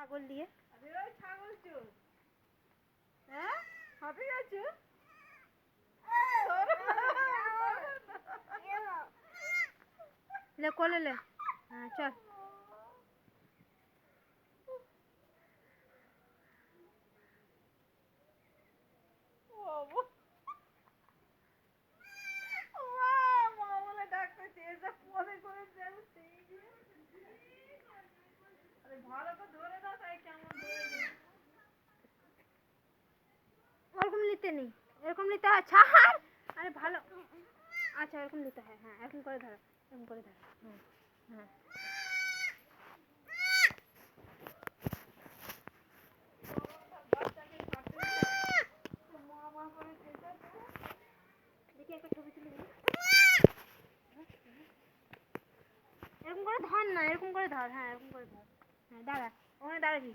ছাগল দিয়ে ছাগল চোর হ্যাঁ হাঁপি গেছে লে কোলে লে হ্যাঁ চল ওরকম নিতে নেই এরকম নিতে হয় ছাড় আরে ভালো আচ্ছা এরকম নিতে হয় হ্যাঁ এরকম করে ধরো এরকম করে ধরো হ্যাঁ হ্যাঁ দেখি একটা ছবি তুলে দিই এরকম করে ধর না এরকম করে ধর হ্যাঁ এরকম করে ধর হ্যাঁ দাঁড়া ওখানে দাঁড়াবি